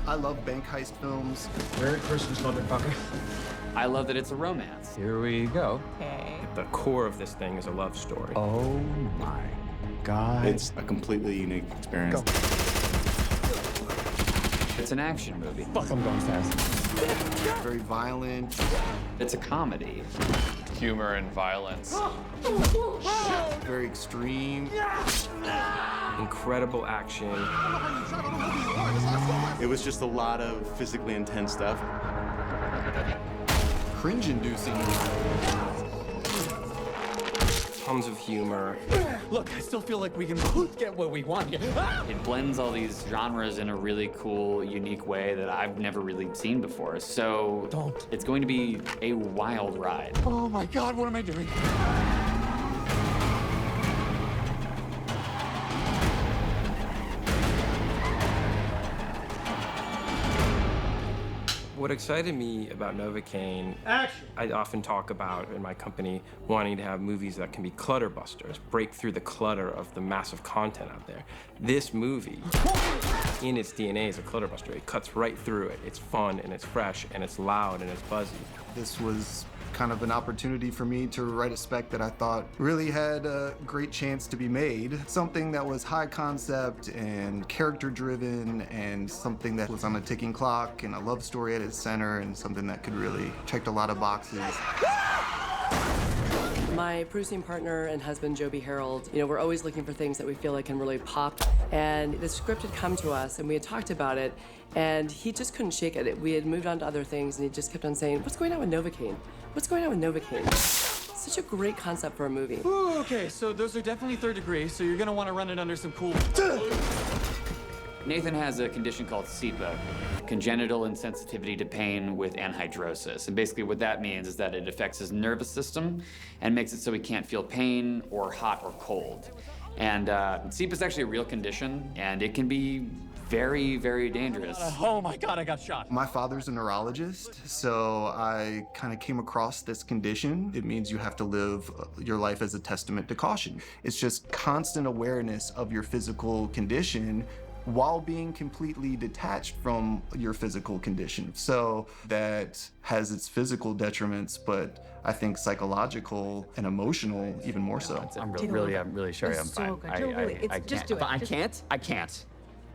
I love bank heist films. Merry Christmas, motherfucker. I love that it's a romance. Here we go. Okay. The core of this thing is a love story. Oh my God. It's a completely unique experience. It's an action movie. Fuck, I'm going fast. Very violent. It's a comedy. Humor and violence. Very extreme. Incredible action. It was just a lot of physically intense stuff. Cringe-inducing. Tons of humor. Look, I still feel like we can both get what we want. It blends all these genres in a really cool, unique way that I've never really seen before. So Don't. it's going to be a wild ride. Oh my God, what am I doing? What excited me about Novocaine, I often talk about in my company wanting to have movies that can be clutter busters, break through the clutter of the massive content out there. This movie, in its DNA, is a clutter buster. It cuts right through it. It's fun and it's fresh and it's loud and it's buzzy. This was kind of an opportunity for me to write a spec that I thought really had a great chance to be made. Something that was high concept and character driven, and something that was on a ticking clock and a love story at its center, and something that could really check a lot of boxes. My producing partner and husband, Joby Harold, we're always looking for things that we feel like can really pop. And the script had come to us, and we had talked about it, and he just couldn't shake it. We had moved on to other things, and he just kept on saying, "What's going on with Novocaine? What's going on with Novocaine?" Such a great concept for a movie. Ooh, okay, so those are definitely third degree, so you're gonna want to run it under some cool... Nathan has a condition called CIPA, congenital insensitivity to pain with anhidrosis. And basically what that means is that it affects his nervous system and makes it so he can't feel pain or hot or cold. And CIPA is actually a real condition, and it can be very, very dangerous. Oh my God, I got shot. My father's a neurologist, so I kind of came across this condition. It means you have to live your life as a testament to caution. It's just constant awareness of your physical condition while being completely detached from your physical condition. So that has its physical detriments, but I think psychological and emotional even more so. I'm really sorry. I'm fine. I can't.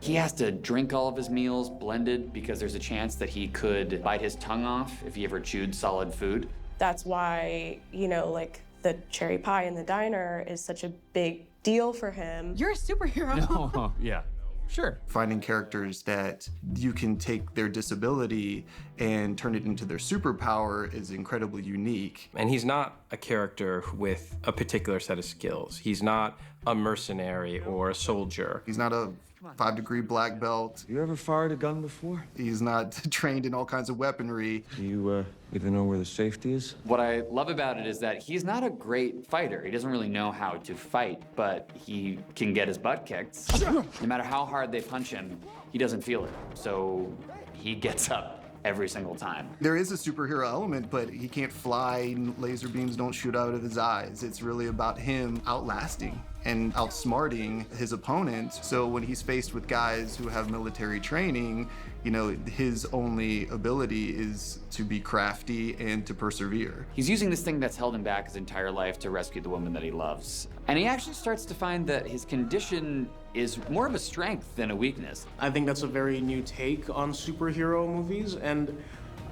He has to drink all of his meals blended because there's a chance that he could bite his tongue off if he ever chewed solid food. That's why, like the cherry pie in the diner is such a big deal for him. You're a superhero. No, yeah. Sure. Finding characters that you can take their disability and turn it into their superpower is incredibly unique. And he's not a character with a particular set of skills. He's not a mercenary or a soldier. He's not a 5-degree black belt. You ever fired a gun before? He's not trained in all kinds of weaponry. Do you even know where the safety is? What I love about it is that he's not a great fighter. He doesn't really know how to fight, but he can get his butt kicked. No matter how hard they punch him, he doesn't feel it. So he gets up every single time. There is a superhero element, but he can't fly, laser beams don't shoot out of his eyes. It's really about him outlasting and outsmarting his opponent. So when he's faced with guys who have military training, his only ability is to be crafty and to persevere. He's using this thing that's held him back his entire life to rescue the woman that he loves. And he actually starts to find that his condition is more of a strength than a weakness. I think that's a very new take on superhero movies, and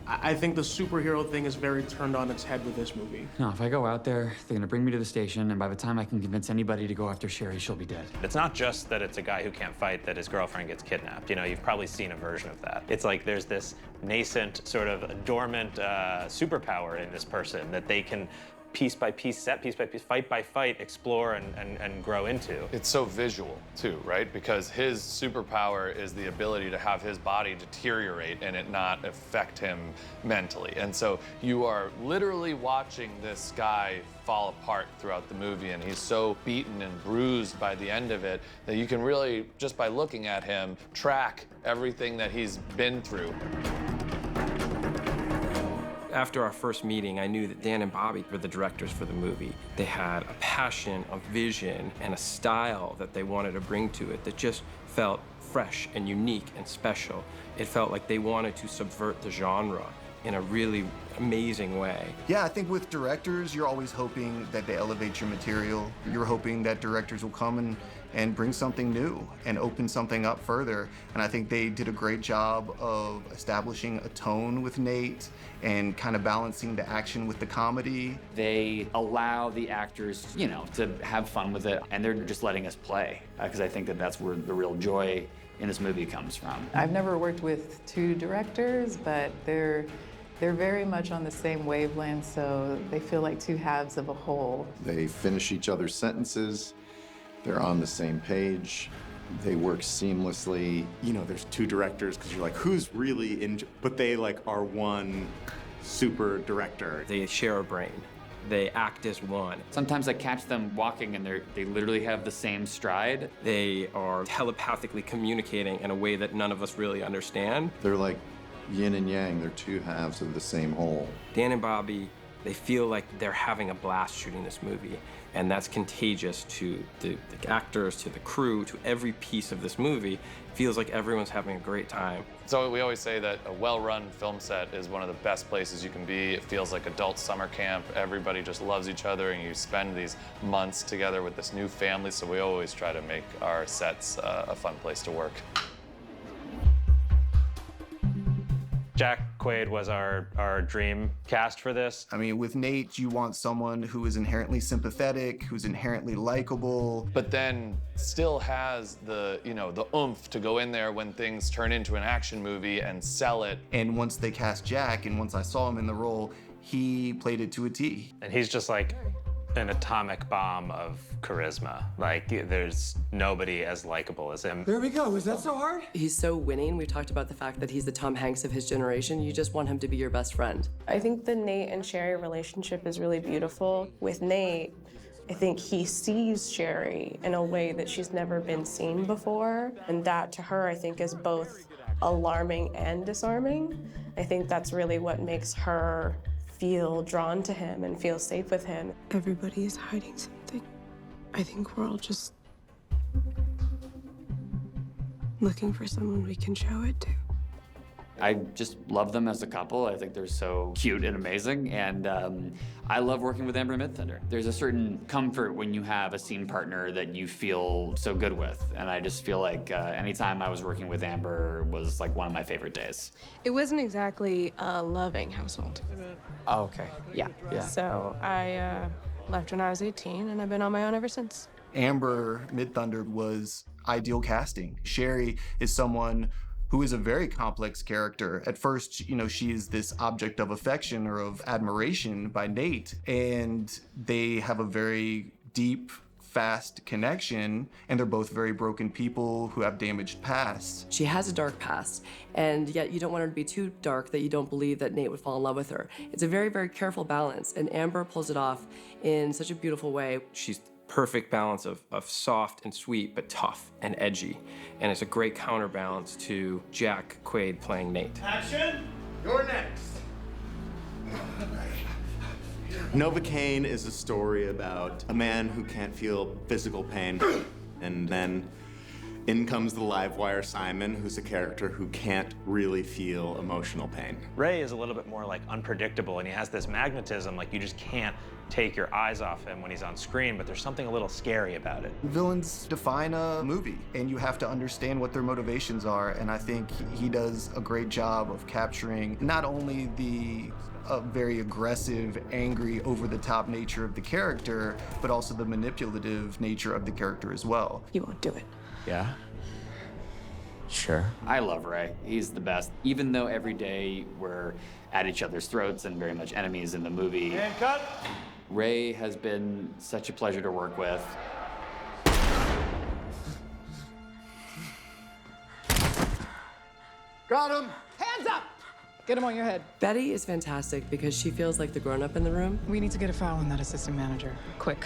I think the superhero thing is very turned on its head with this movie. No, if I go out there, they're gonna bring me to the station, and by the time I can convince anybody to go after Sherry, she'll be dead. It's not just that it's a guy who can't fight, that his girlfriend gets kidnapped. You've probably seen a version of that. It's like there's this nascent, sort of dormant superpower in this person that they can piece by piece, fight by fight, explore and grow into. It's so visual, too, right? Because his superpower is the ability to have his body deteriorate and it not affect him mentally. And so you are literally watching this guy fall apart throughout the movie, and he's so beaten and bruised by the end of it that you can really, just by looking at him, track everything that he's been through. After our first meeting, I knew that Dan and Bobby were the directors for the movie. They had a passion, a vision, and a style that they wanted to bring to it that just felt fresh and unique and special. It felt like they wanted to subvert the genre in a really amazing way. Yeah, I think with directors, you're always hoping that they elevate your material. You're hoping that directors will come and bring something new and open something up further. And I think they did a great job of establishing a tone with Nate and kind of balancing the action with the comedy. They allow the actors, you know, to have fun with it, and they're just letting us play, because I think that that's where the real joy in this movie comes from. I've never worked with two directors, but they're very much on the same wavelength, so they feel like two halves of a whole. They finish each other's sentences. They're on the same page. They work seamlessly. You know, there's two directors because you're like, who's really in? But they like are one super director. They share a brain. They act as one. Sometimes I catch them walking and they literally have the same stride. They are telepathically communicating in a way that none of us really understand. They're like yin and yang. They're two halves of the same whole. Dan and Bobby, they feel like they're having a blast shooting this movie, and that's contagious to the actors, to the crew, to every piece of this movie. It feels like everyone's having a great time. So we always say that a well-run film set is one of the best places you can be. It feels like adult summer camp. Everybody just loves each other, and you spend these months together with this new family, so we always try to make our sets a fun place to work. Jack Quaid was our dream cast for this. I mean, with Nate, you want someone who is inherently sympathetic, who's inherently likable. But then still has the, you know, the oomph to go in there when things turn into an action movie and sell it. And once they cast Jack, and once I saw him in the role, he played it to a T. And he's just like an atomic bomb of charisma. Like, there's nobody as likable as him. There we go. Was that so hard? He's so winning. We talked about the fact that he's the Tom Hanks of his generation. You just want him to be your best friend. I think the Nate and Sherry relationship is really beautiful. With Nate, I think he sees Sherry in a way that she's never been seen before. And that, to her, I think is both alarming and disarming. I think that's really what makes her feel drawn to him and feel safe with him. Everybody is hiding something. I think we're all just looking for someone we can show it to. I just love them as a couple. I think they're so cute and amazing, and I love working with Amber Midthunder. There's a certain comfort when you have a scene partner that you feel so good with, and I just feel like anytime I was working with Amber was like one of my favorite days. It wasn't exactly a loving household. Oh, okay. Yeah. So I left when I was 18, and I've been on my own ever since. Amber Midthunder was ideal casting. Sherry is someone who is a very complex character. At first, you know, she is this object of affection or of admiration by Nate, and they have a very deep, fast connection, and they're both very broken people who have damaged pasts. She has a dark past, and yet you don't want her to be too dark that you don't believe that Nate would fall in love with her. It's a very, very careful balance, and Amber pulls it off in such a beautiful way. She's perfect balance of soft and sweet, but tough and edgy. And it's a great counterbalance to Jack Quaid playing Nate. Action! You're next. Novocaine is a story about a man who can't feel physical pain. And then in comes the live wire Simon, who's a character who can't really feel emotional pain. Ray is a little bit more like unpredictable, and he has this magnetism, like you just can't take your eyes off him when he's on screen, but there's something a little scary about it. Villains define a movie, and you have to understand what their motivations are, and I think he does a great job of capturing not only the very aggressive, angry, over-the-top nature of the character, but also the manipulative nature of the character as well. You won't do it. Yeah? Sure. I love Ray. He's the best. Even though every day we're at each other's throats and very much enemies in the movie, And cut. Ray has been such a pleasure to work with. Got him. Hands up. Get him on your head. Betty is fantastic because she feels like the grown-up in the room. We need to get a file on that assistant manager. Quick.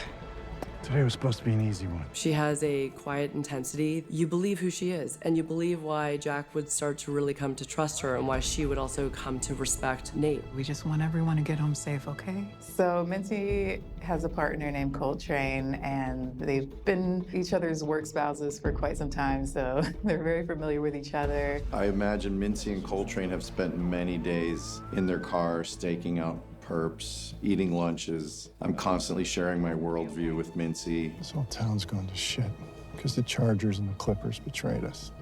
Today was supposed to be an easy one. She has a quiet intensity. You believe who she is, and you believe why Jack would start to really come to trust her and why she would also come to respect Nate. We just want everyone to get home safe, okay? So Mincy has a partner named Coltrane, and they've been each other's work spouses for quite some time, so they're very familiar with each other. I imagine Mincy and Coltrane have spent many days in their car staking out perps, eating lunches. I'm constantly sharing my worldview with Mincy. This whole town's going to shit because the Chargers and the Clippers betrayed us.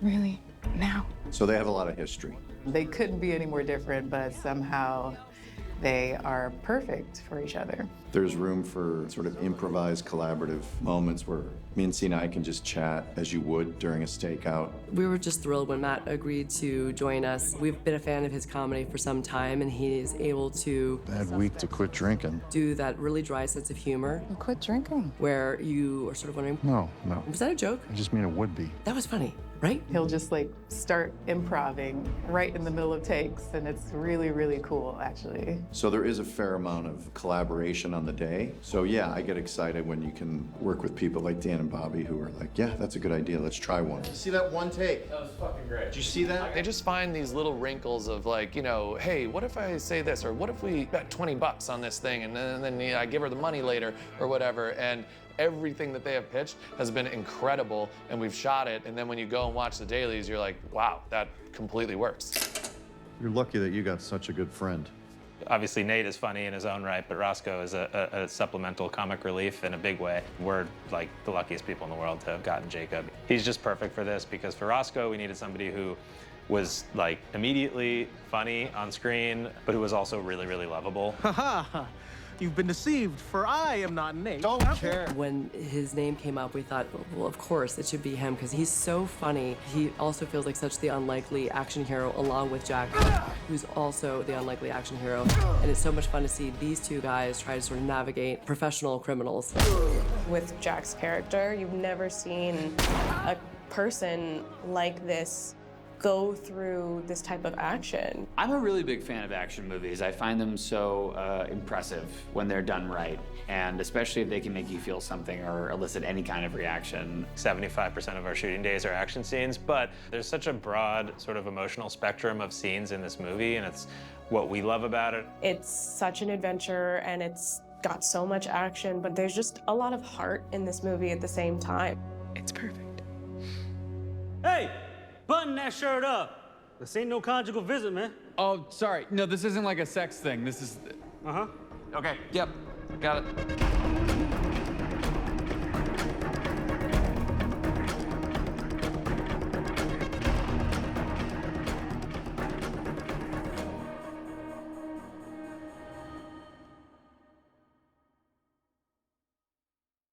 Really? Now? So they have a lot of history. They couldn't be any more different, but somehow they are perfect for each other. There's room for sort of improvised, collaborative moments where Mincy and I can just chat as you would during a stakeout. We were just thrilled when Matt agreed to join us. We've been a fan of his comedy for some time, and he is able to Bad week to quit drinking. do that really dry sense of humor. Well, quit drinking. Where you are sort of wondering, No. was that a joke? I just mean it would be. That was funny, right? He'll just like start improvising right in the middle of takes, and it's really, really cool, actually. So there is a fair amount of collaboration on the day. So yeah, I get excited when you can work with people like Dan and Bobby who are like, yeah, that's a good idea, let's try one. See that one take? That was fucking great. Did you see that? They just find these little wrinkles of like, you know, hey, what if I say this? Or what if we bet $20 on this thing and then I give her the money later or whatever. And everything that they have pitched has been incredible and we've shot it. And then when you go and watch the dailies, you're like, wow, that completely works. You're lucky that you got such a good friend. Obviously, Nate is funny in his own right, but Roscoe is a supplemental comic relief in a big way. We're like the luckiest people in the world to have gotten Jacob. He's just perfect for this because for Roscoe, we needed somebody who was like immediately funny on screen, but who was also really, really lovable. Haha! You've been deceived, for I am not Nate. Don't care. When his name came up, we thought, well, of course, it should be him, because he's so funny. He also feels like such the unlikely action hero, along with Jack, who's also the unlikely action hero. And it's so much fun to see these two guys try to sort of navigate professional criminals. With Jack's character, you've never seen a person like this go through this type of action. I'm a really big fan of action movies. I find them so impressive when they're done right, and especially if they can make you feel something or elicit any kind of reaction. 75% of our shooting days are action scenes, but there's such a broad sort of emotional spectrum of scenes in this movie, and it's what we love about it. It's such an adventure, and it's got so much action, but there's just a lot of heart in this movie at the same time. It's perfect. Hey! Button that shirt up. This ain't no conjugal visit, man. Oh, sorry. No, this isn't like a sex thing. This is... Uh-huh. Okay, yep. Got it.